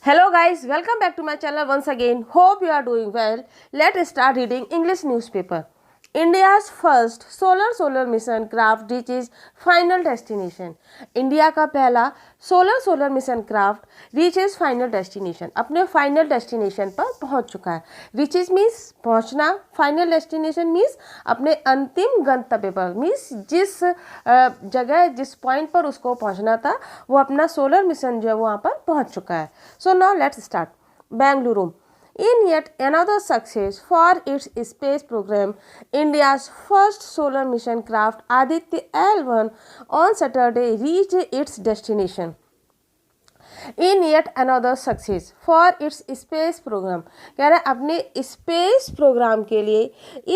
Hello guys, welcome back to my channel once again. Hope you are doing well. Let's start reading English newspaper. India's first solar mission craft reaches final destination. India का पहला solar mission craft reaches final destination, अपने final destination पर पहुंच चुका है. Reaches means पहुंचना, final destination means अपने अंतिम गंतव्य पर, मीन्स जिस जगह जिस पॉइंट पर उसको पहुंचना था वो अपना सोलर मिशन जो है वहाँ पर पहुंच चुका है. So now let's start. Bengaluru. In yet another success for its space program, India's first solar mission craft Aditya L1 on Saturday reached its destination. In yet another success for its space program, कह रहे अपने space programme के लिए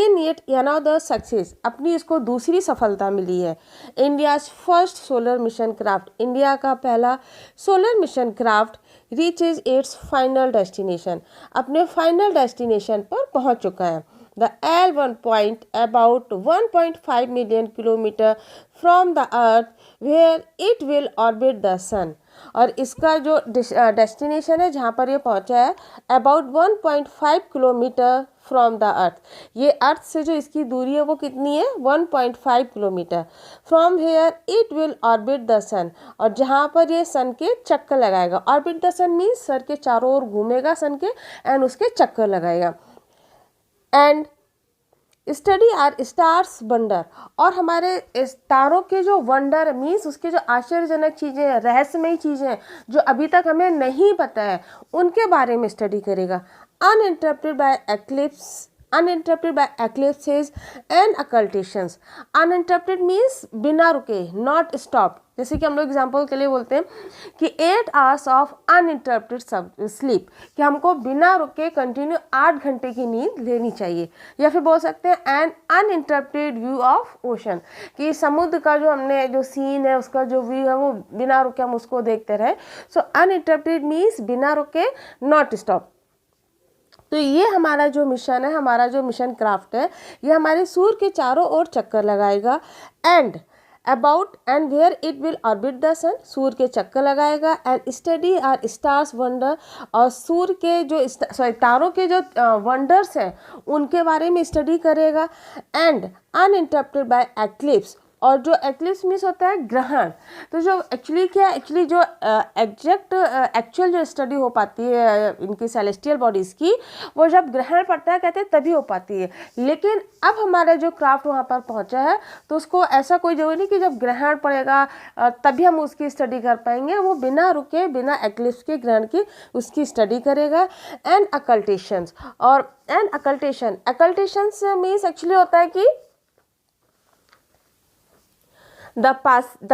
in yet another success, अपनी इसको दूसरी सफलता मिली है. India's first solar mission craft, India का पहला solar mission craft reaches it's final destination, अपने फाइनल डेस्टिनेशन पर पहुंच चुका है. The L1 point about 1.5 million kilometer from the Earth, where it will orbit the Sun. और इसका जो डेस्टिनेशन है जहाँ पर ये पहुँचा है about 1.5 kilometre from the earth, ये अर्थ से जो इसकी दूरी है वो कितनी है 1.5 kilometre. From here it will orbit the sun, और जहाँ पर ये सन के चक्कर लगाएगा. ऑर्बिट द सन मीन्स सर के चारों ओर घूमेगा सन के एंड उसके चक्कर लगाएगा. And study are stars wonder, और हमारे तारों के जो वंडर मीन्स उसके जो आश्चर्यजनक चीज़ें हैं, रहस्यमयी चीज़ें हैं जो अभी तक हमें नहीं पता है, उनके बारे में स्टडी करेगा. Uninterrupted by eclipses and occultations. Uninterrupted means बिना रुके, नॉट स्टॉप. जैसे कि हम लोग एग्जाम्पल के लिए बोलते हैं कि 8 hours ऑफ अनइंटरप्टेड स्लीप, कि हमको बिना रुके कंटिन्यू 8 घंटे की नींद लेनी चाहिए. या फिर बोल सकते हैं an uninterrupted view of ocean, कि समुद्र का जो हमने जो सीन है उसका जो व्यू है वो बिना रुके हम उसको देखते रहे. सो अनइंटरप्टेड मीन्स बिना रुके, नॉट स्टॉप. तो ये हमारा जो मिशन है, हमारा जो मिशन क्राफ्ट है, ये हमारे सूर्य के चारों ओर चक्कर लगाएगा. And about and where it will orbit the sun, सूर्य के चक्कर लगाएगा. And study are stars wonder, और सूर्य के जो तारों के जो वंडर्स हैं उनके बारे में स्टडी करेगा. एंड अनइंटरप्टेड बाय एक्लिप्स, और जो एक्लिप्स मीन्स होता है ग्रहण. तो जो एक्चुअली जो एक्चुअल जो स्टडी हो पाती है इनकी सेलेस्टियल बॉडीज़ की, वो जब ग्रहण पड़ता है कहते हैं तभी हो पाती है. लेकिन अब हमारा जो क्राफ्ट वहाँ पर पहुँचा है तो उसको ऐसा कोई जरूरी नहीं कि जब ग्रहण पड़ेगा तभी हम उसकी स्टडी कर पाएंगे. वो बिना रुके, बिना एक्लिप्स के ग्रहण की उसकी स्टडी करेगा. एंड अकल्टेशंस, और एंड अकल्टेशंस मीन्स एक्चुअली होता है कि the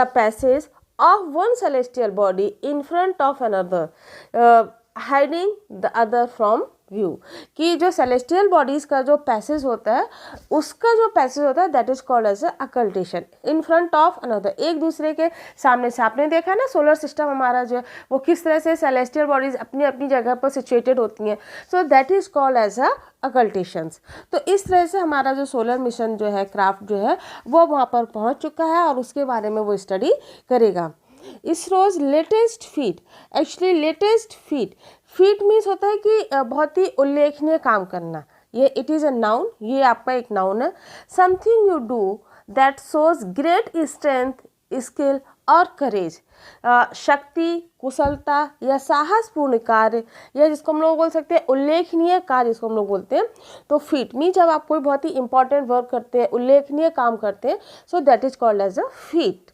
passage of one celestial body in front of another, hiding the other from view, कि जो सेलेस्टियल बॉडीज़ का जो पैसेज होता है उसका जो पैसेज होता है that is called as occultation. In front of another, एक दूसरे के सामने से. आपने देखा ना सोलर सिस्टम हमारा जो है वो किस तरह से सेलेस्टियल बॉडीज़ अपनी अपनी जगह पर सिचुएटेड होती हैं. So that is called as occultations. तो इस तरह से हमारा जो सोलर मिशन जो है क्राफ्ट जो है वो वहाँ पर पहुँच चुका है और उसके बारे में वो स्टडी करेगा. ISRO's latest feet, actually latest feet means होता है कि बहुत ही उल्लेखनीय काम करना. ये इट इज़ अ नाउन, ये आपका एक नाउन है. Something you do that shows great strength, skill और करेज. शक्ति, कुशलता या साहसपूर्ण कार्य, या जिसको हम लोग बोल सकते हैं उल्लेखनीय कार्य, जिसको हम लोग बोलते हैं. तो फीट मीन जब आप कोई बहुत ही इंपॉर्टेंट वर्क करते हैं, उल्लेखनीय काम करते हैं, so that is called as a feat.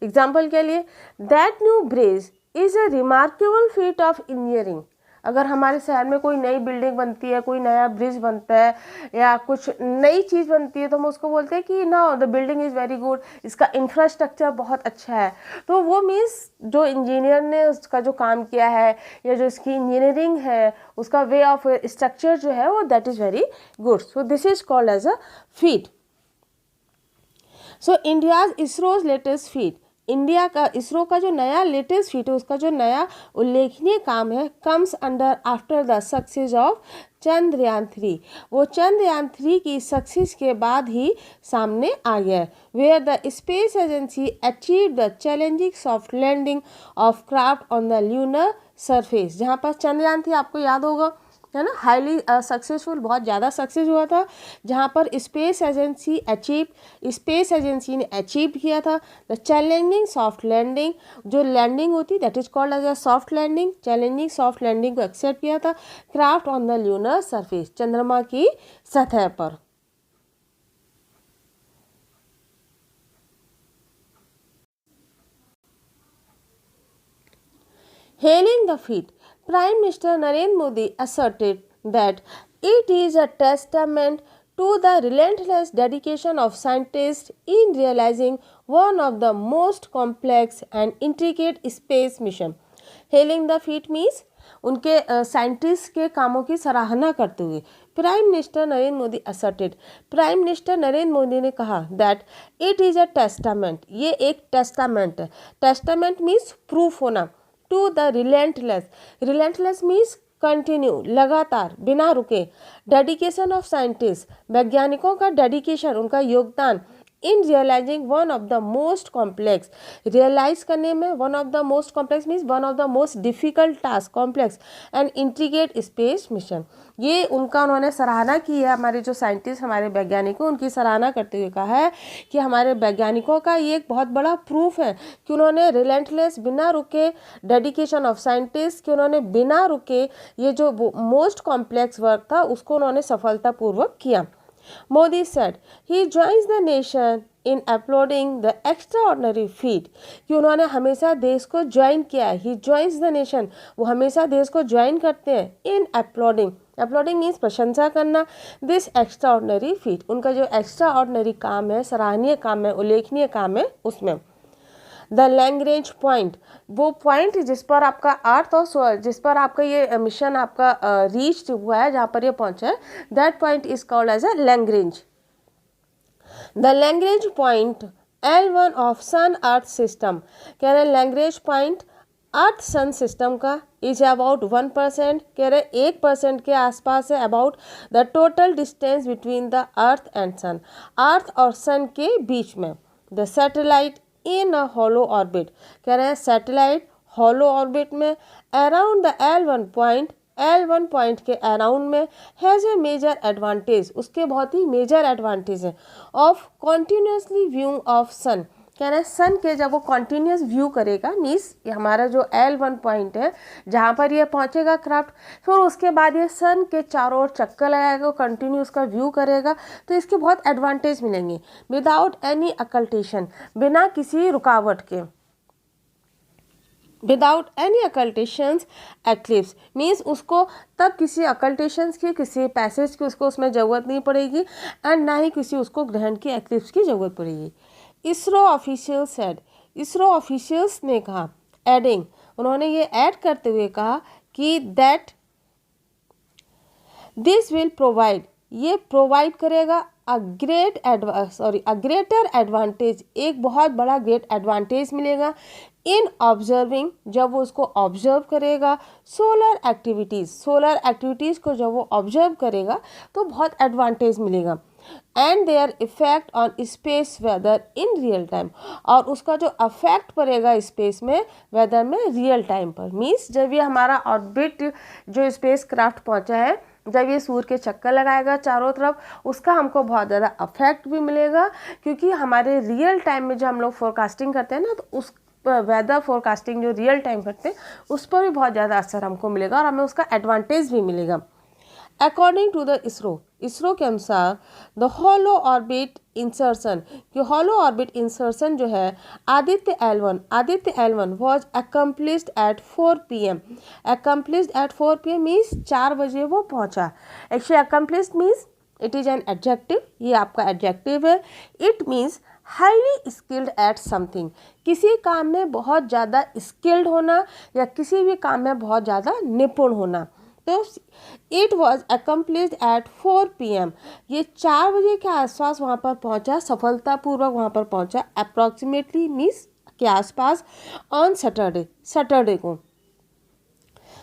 Example के लिए that new bridge is a remarkable feat of engineering. अगर हमारे शहर में कोई नई बिल्डिंग बनती है, कोई नया ब्रिज बनता है या कुछ नई चीज़ बनती है तो हम उसको बोलते हैं कि know the building is very good, इसका इंफ्रास्ट्रक्चर बहुत अच्छा है. तो वो मीन्स जो इंजीनियर ने उसका जो काम किया है या जो इसकी इंजीनियरिंग है, उसका वे ऑफ स्ट्रक्चर जो है वो that is very good. So this is called as a feat. So India's ISRO's latest feat India का इसरो का जो नया लेटेस्ट फीट है, उसका जो नया उल्लेखनीय काम है, comes under after the success of Chandrayaan-3. वो चंद्रयान-3 की सक्सेस के बाद ही सामने आ गया है। Where the space agency achieve the challenging soft landing of craft on the lunar surface. जहाँ पर चंद्रयान-3 आपको याद होगा, है ना, हाईली सक्सेसफुल, बहुत ज़्यादा सक्सेस हुआ था, जहाँ पर स्पेस एजेंसी ने अचीव किया था द चैलेंजिंग सॉफ्ट लैंडिंग। जो लैंडिंग होती that is called as a soft landing, challenging soft landing को एक्सेप्ट किया था craft on the lunar surface, चंद्रमा की सतह पर। Hailing the feat, Prime Minister Narendra Modi asserted that it is a testament to the relentless dedication of scientists in realizing one of the most complex and intricate space mission. Hailing the feat means उनके scientist के कामों की सराहना करते हुए prime minister Narendra Modi asserted, prime minister Narendra Modi ने कहा that it is a testament, ये एक टेस्टामेंट है। टेस्टामेंट मीन्स प्रूफ होना, to the relentless means continue, लगातार, बिना रुके, डेडिकेशन ऑफ साइंटिस्ट, वैज्ञानिकों का डेडिकेशन, उनका योगदान, in realising one of the most complex, realise करने में, one of the most complex means one of the most difficult task, complex and intricate space mission. ये उनका उन्होंने सराहना की है, हमारे जो साइंटिस्ट, हमारे वैज्ञानिकों, उनकी सराहना करते हुए कहा है कि हमारे वैज्ञानिकों का ये एक बहुत बड़ा प्रूफ है कि उन्होंने रिलेंटलेस, बिना रुके, डेडिकेशन ऑफ साइंटिस्ट, कि उन्होंने बिना रुके ये जो मोस्ट कॉम्प्लेक्स वर्क था उसको उन्होंने सफलतापूर्वक किया। Modi said he joins the nation in applauding the extraordinary feat, कि उन्होंने हमेशा देश को ज्वाइन किया है। He joins the nation, वो हमेशा देश को ज्वाइन करते हैं। In applauding, applauding मीन्स प्रशंसा करना, this extraordinary feat, उनका जो extraordinary काम है, सराहनीय काम है, उल्लेखनीय काम है, उसमें द लैग्रेंज पॉइंट, वो पॉइंट जिस पर आपका अर्थ और जिस पर आपका ये मिशन आपका रीच हुआ है, जहाँ पर ये पहुँचा है, that point is called as a Lagrange. The Lagrange point L1 of sun earth system, कह रहे हैं Lagrange point earth sun system का इज अबाउट 1%, कह रहे 1% के आसपास है, about the total distance between the earth and sun, earth और सन के बीच में। The satellite in a halo orbit, कह रहे हैं सैटेलाइट हॉलो ऑर्बिट में अराउंड द L1 पॉइंट के अराउंड में हैज़ ए मेजर एडवांटेज, उसके बहुत ही मेजर एडवांटेज है ऑफ कॉन्टीन्यूसली व्यू ऑफ सन, कह रहे हैं सन के जब वो कॉन्टीन्यूस व्यू करेगा, मीन्स हमारा जो L1 पॉइंट है जहाँ पर ये पहुँचेगा क्राफ्ट, फिर उसके बाद ये सन के चारों ओर चक्कर लगाएगा, कंटिन्यू उसका व्यू करेगा, तो इसके बहुत एडवांटेज मिलेंगे। विदाउट एनी अकल्टेशन, बिना किसी रुकावट के, विदाउट एनी अकल्टेशंस एक्लिप्स मीन्स उसको तब किसी अकल्टेशंस की, किसी पैसेज की उसको उसमें ज़रूरत नहीं पड़ेगी, एंड ना ही किसी उसको ग्रहण की एक्लिप्स की ज़रूरत पड़ेगी। ISRO official said, ISRO officials ने कहा, एडिंग, उन्होंने ये ऐड करते हुए कहा कि दैट दिस विल प्रोवाइड, ये प्रोवाइड करेगा अ ग्रेटर एडवांटेज, एक बहुत बड़ा ग्रेट एडवांटेज मिलेगा इन ऑब्जर्विंग, जब वो उसको ऑब्जर्व करेगा, सोलर एक्टिविटीज़ को जब वो ऑब्जर्व करेगा तो बहुत एडवांटेज मिलेगा, and their effect on space weather in real time, और उसका जो अफेक्ट पड़ेगा स्पेस में, वेदर में, रियल टाइम पर, मीन्स जब ये हमारा ऑर्बिट जो स्पेस क्राफ्ट पहुँचा है, जब ये सूर्य के चक्कर लगाएगा चारों तरफ, उसका हमको बहुत ज़्यादा अफेक्ट भी मिलेगा, क्योंकि हमारे रियल टाइम में जो हम लोग फोरकास्टिंग करते हैं ना, तो उस वेदर फोरकास्टिंग जो रियल टाइम करते हैं उस पर भी बहुत ज़्यादा असर हमको मिलेगा और हमें उसका एडवांटेज भी मिलेगा। अकॉर्डिंग टू द इसरो के अनुसार द हॉलो ऑर्बिट इंसर्शन, कि हॉलो ऑर्बिट इंसर्शन जो है Aditya L1 was accomplished at 4 PM, accomplished at 4 PM means 4 बजे वो पहुंचा। Actually accomplished means it is an adjective, ये आपका एडजेक्टिव है। It means highly skilled at something, किसी काम में बहुत ज़्यादा स्किल्ड होना या किसी भी काम में बहुत ज़्यादा निपुण होना। तो it was accomplished at 4 PM, ये 4 बजे के आसपास वहाँ पर पहुँचा, सफलतापूर्वक वहाँ पर पहुँचा। अप्रॉक्सीमेटली मीन्स के आसपास ऑन सैटरडे को।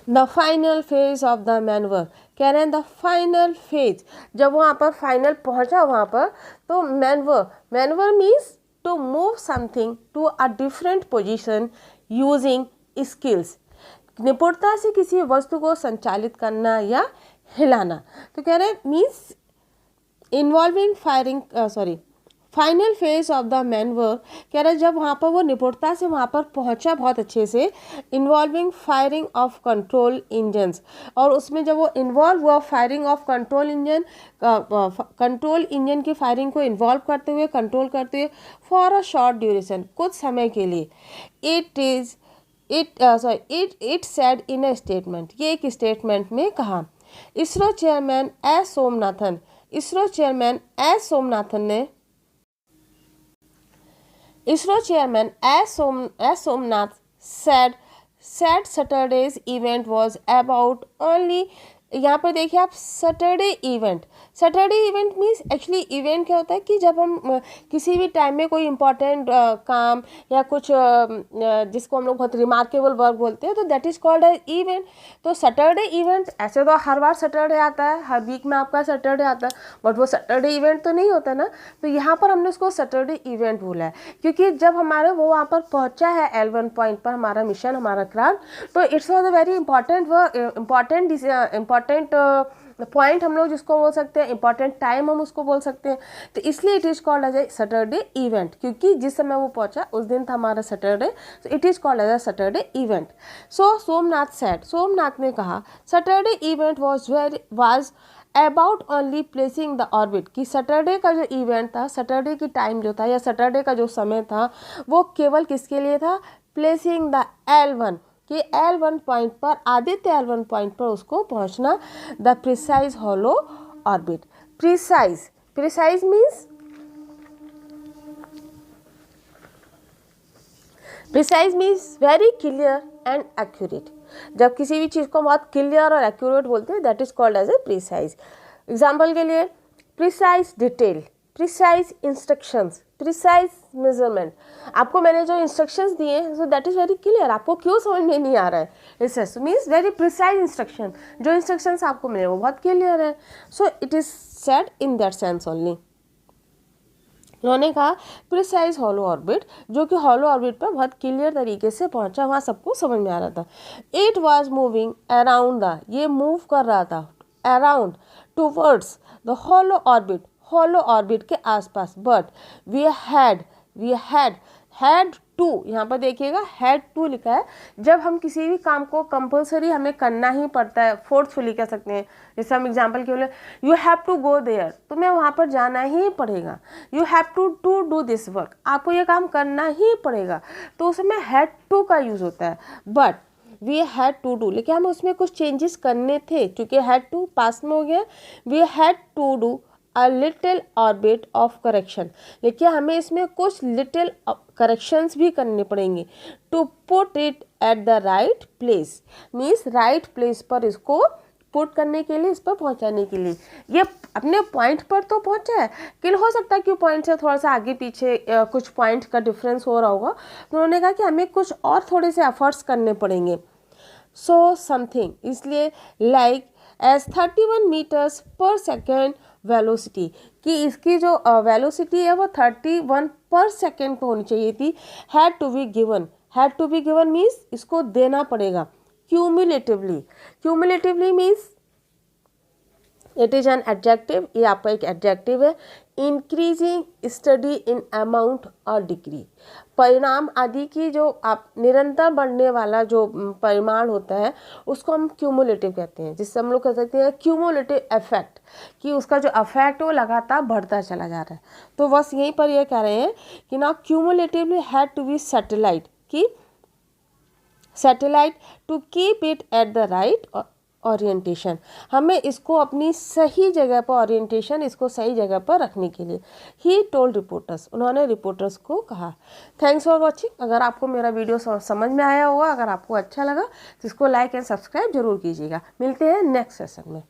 The final phase of the manoeuvre, कह रहे हैं द फाइनल फेज, जब वहाँ पर फाइनल पहुँचा वहाँ पर, तो manoeuvre means to move something to a different position using skills, निपुणता से किसी वस्तु को संचालित करना या हिलाना। तो कह रहे हैं means involving final phase of the manoeuvre, कह रहे जब वहाँ पर वो निपुणता से वहाँ पर पहुँचा बहुत अच्छे से, involving firing of control engines, और उसमें जब वो इन्वॉल्व हुआ फायरिंग ऑफ कंट्रोल इंजन की फायरिंग को इन्वॉल्व करते हुए, कंट्रोल करते हुए, फॉर अ शॉर्ट ड्यूरेशन, कुछ समय के लिए। It said in a statement, ये एक स्टेटमेंट में कहा। ISRO chairman S Somnath said Saturday's event was about only, यहाँ पर देखिए आप Saturday event means actually event क्या होता है कि जब हम किसी भी टाइम में कोई इम्पॉर्टेंट काम या कुछ जिसको हम लोग बहुत रिमार्केबल वर्क बोलते हैं, तो that is called as event. तो सैटरडे इवेंट, ऐसे तो हर बार सैटरडे आता है, हर वीक में आपका सैटरडे आता है, बट वो सैटरडे इवेंट तो नहीं होता ना। तो यहाँ पर हमने उसको सैटरडे इवेंट बोला है क्योंकि जब हमारे वो वहाँ पर पहुँचा है L1 पॉइंट पर, हमारा मिशन, हमारा क्राफ्ट, तो it's was a very important point, हम लोग जिसको बोल सकते हैं इंपॉर्टेंट टाइम, हम उसको बोल सकते हैं। तो इसलिए it is called as a Saturday event, क्योंकि जिस समय वो पहुंचा उस दिन था हमारा सैटरडे, तो it is called as a Saturday event. So Somnath ने कहा Saturday event was about only placing the orbit, कि सैटरडे का जो इवेंट था, सैटरडे की टाइम जो था या सैटरडे का जो समय था, वो केवल किसके लिए था? प्लेसिंग द L1, कि L1 पॉइंट पर, आदित्य L1 पॉइंट पर उसको पहुंचना, the precise hollow orbit. Precise means very clear and accurate. जब किसी भी चीज़ को बहुत क्लियर और एक्यूरेट बोलते हैं, that is called as a precise. Example के लिए precise detail, precise instructions, precise measurement. आपको मैंने जो इंस्ट्रक्शंस दिए हैं, so that is very clear, आपको क्यों समझ में नहीं आ रहा है, research means very precise instruction, जो इंस्ट्रक्शंस आपको मिले वो बहुत क्लियर है। So it is said in that sense only. उन्होंने कहा प्रिसाइज हॉलो ऑर्बिट, जो कि हॉलो ऑर्बिट पर बहुत क्लियर तरीके से पहुंचा, वहाँ सबको समझ में आ रहा था। It was moving around the, ये मूव कर रहा था around towards the halo orbit के आसपास, बट वी हैड टू, यहाँ पर देखिएगा हैड टू लिखा है। जब हम किसी भी काम को कंपल्सरी हमें करना ही पड़ता है, फोर्सफुली कह सकते हैं, जैसे हम एग्जांपल के लिए you have to go there, तुम्हें वहाँ पर जाना ही पड़ेगा। You have to do this work, आपको ये काम करना ही पड़ेगा, तो उसमें हैड टू का यूज़ होता है। But we had to do, लेकिन हमें उसमें कुछ चेंजेस करने थे, क्योंकि हैड टू पास में हो गया। We had to do a little orbit of correction, लेकिन हमें इसमें कुछ लिटिल करेक्शंस भी करने पड़ेंगे। To put it at the right place, means right place पर इसको पुट करने के लिए, इस पर पहुंचाने के लिए। ये अपने पॉइंट पर तो पहुंचा है, लेकिन हो सकता है कि पॉइंट से थोड़ा सा आगे पीछे कुछ पॉइंट का डिफरेंस हो रहा होगा, तो उन्होंने कहा कि हमें कुछ और थोड़े से एफर्ट्स करने पड़ेंगे। सो समथिंग, इसलिए लाइक एज 31 मीटर्स पर सेकेंड वेलोसिटी, कि इसकी जो वेलोसिटी है वो 31 पर सेकेंड पे होनी चाहिए थी। Had to be given means इसको देना पड़ेगा cumulatively means it is an adjective, ये आपका एक एडजेक्टिव है। इंक्रीजिंग स्टडी इन अमाउंट और डिग्री, परिणाम आदि की जो आप निरंतर बढ़ने वाला जो परिमाण होता है उसको हम क्यूमुलेटिव कहते हैं, जिससे हम लोग कह सकते हैं क्यूमुलेटिव इफेक्ट, कि उसका जो इफेक्ट वो लगातार बढ़ता चला जा रहा है। तो बस यहीं पर ये कह रहे हैं कि ना cumulatively had to be satellite, कि satellite to keep it at the right orientation, हमें इसको अपनी सही जगह पर ओरिएंटेशन, इसको सही जगह पर रखने के लिए। ही टोल्ड रिपोर्टर्स, उन्होंने रिपोर्टर्स को कहा। Thanks for watching. अगर आपको मेरा वीडियो समझ में आया होगा, अगर आपको अच्छा लगा तो इसको लाइक एंड सब्सक्राइब जरूर कीजिएगा। मिलते हैं नेक्स्ट सेशन में।